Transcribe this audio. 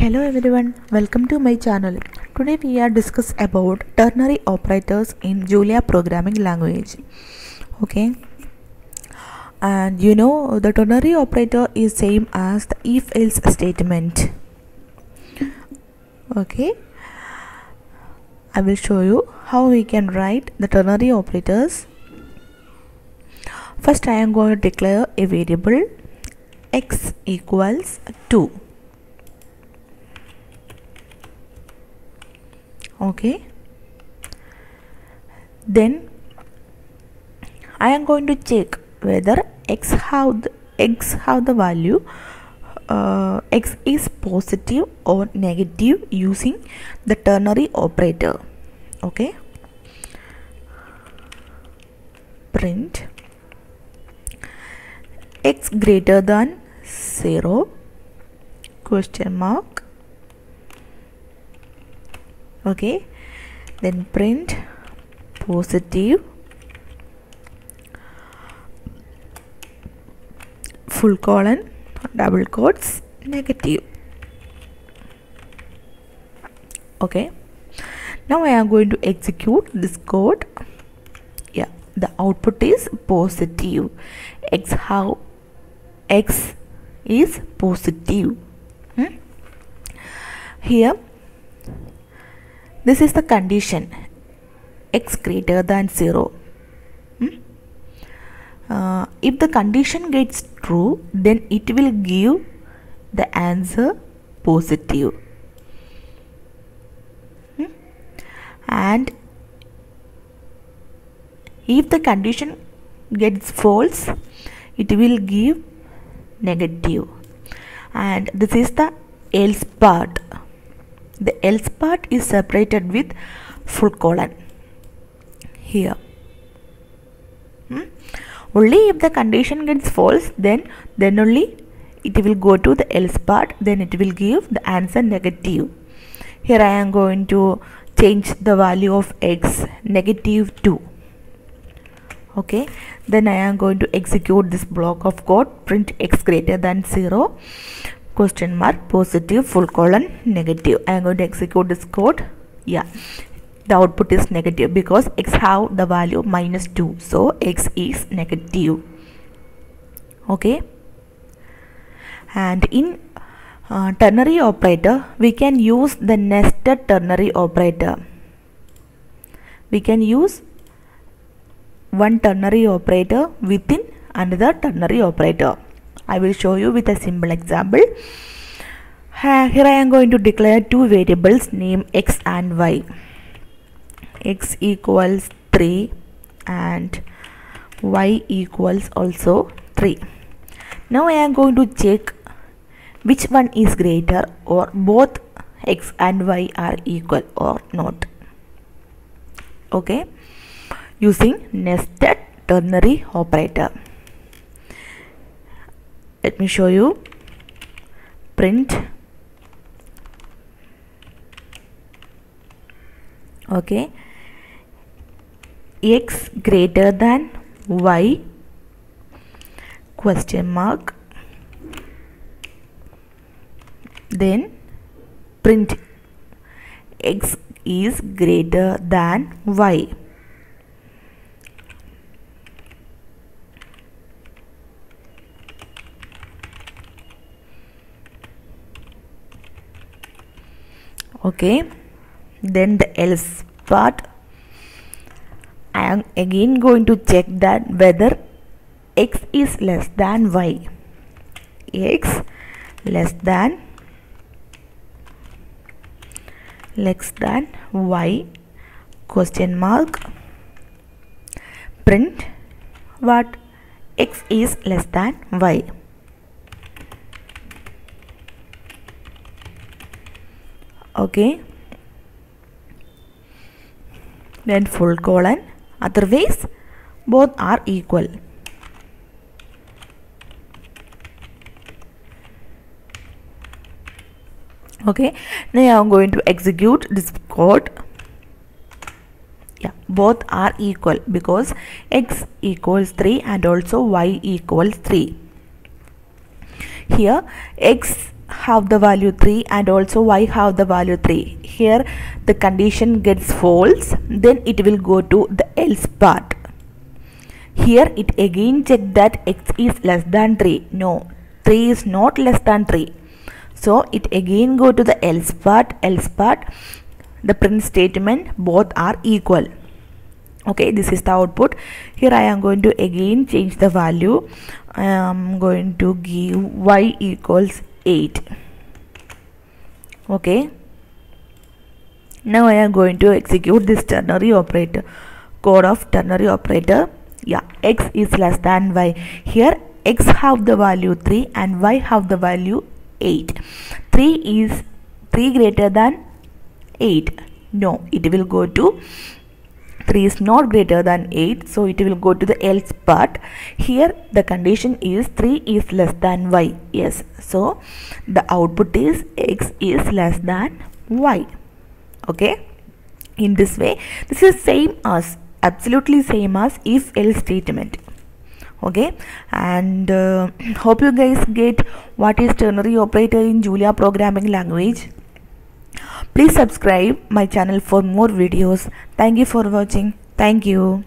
Hello everyone, welcome to my channel. Today we are discuss about ternary operators in Julia programming language. Okay, and you know the ternary operator is same as the if-else statement. Okay, I will show you how we can write the ternary operators. First I am going to declare a variable x equals 2. Okay, then I am going to check whether x have the value x is positive or negative using the ternary operator. Okay, print x greater than 0 question mark. Okay, then print positive full colon double quotes negative. Okay, now I am going to execute this code. Yeah, the output is positive. X is positive. Here this is the condition, x greater than 0. If the condition gets true, then it will give the answer positive. And if the condition gets false, it will give negative. And this is the else part. The else part is separated with full colon here. Only if the condition gets false, then only it will go to the else part, then it will give the answer negative. Here I am going to change the value of x -2. Okay, then I am going to execute this block of code, print x greater than 0 question mark positive full colon negative. I am going to execute this code. Yeah, the output is negative because x have the value -2, so x is negative. Okay, and in ternary operator we can use the nested ternary operator. We can use one ternary operator within another ternary operator. I will show you with a simple example. Here I am going to declare two variables named x and y. X equals 3 and y equals also 3. Now I am going to check which one is greater, or both x and y are equal or not. Okay, using nested ternary operator. Let me show you. Print okay, x greater than y question mark, then print x is greater than y. Okay, then the else part, I am again going to check that whether x is less than y. X less than y question mark, print what, x is less than y. Okay, then full colon, otherwise both are equal. Okay, now I am going to execute this code. Yeah, both are equal because x equals 3 and also y equals 3. Here x have the value 3 and also y have the value 3. Here the condition gets false, then it will go to the else part. Here it again check that x is less than 3. No, 3 is not less than 3. So it again go to the else part, the print statement both are equal. Okay, this is the output. Here I am going to again change the value. I am going to give y equals 8. Okay, now I am going to execute this ternary operator, code of ternary operator. Yeah, x is less than y. Here x have the value 3 and y have the value 8. 3 greater than 8. No, it will go to 3 is not greater than 8, so it will go to the else part. Here the condition is 3 is less than y. Yes, so the output is x is less than y. Okay, in this way this is absolutely same as if else statement. Okay, and hope you guys get what is ternary operator in Julia programming language. Please subscribe my channel for more videos. Thank you for watching. Thank you.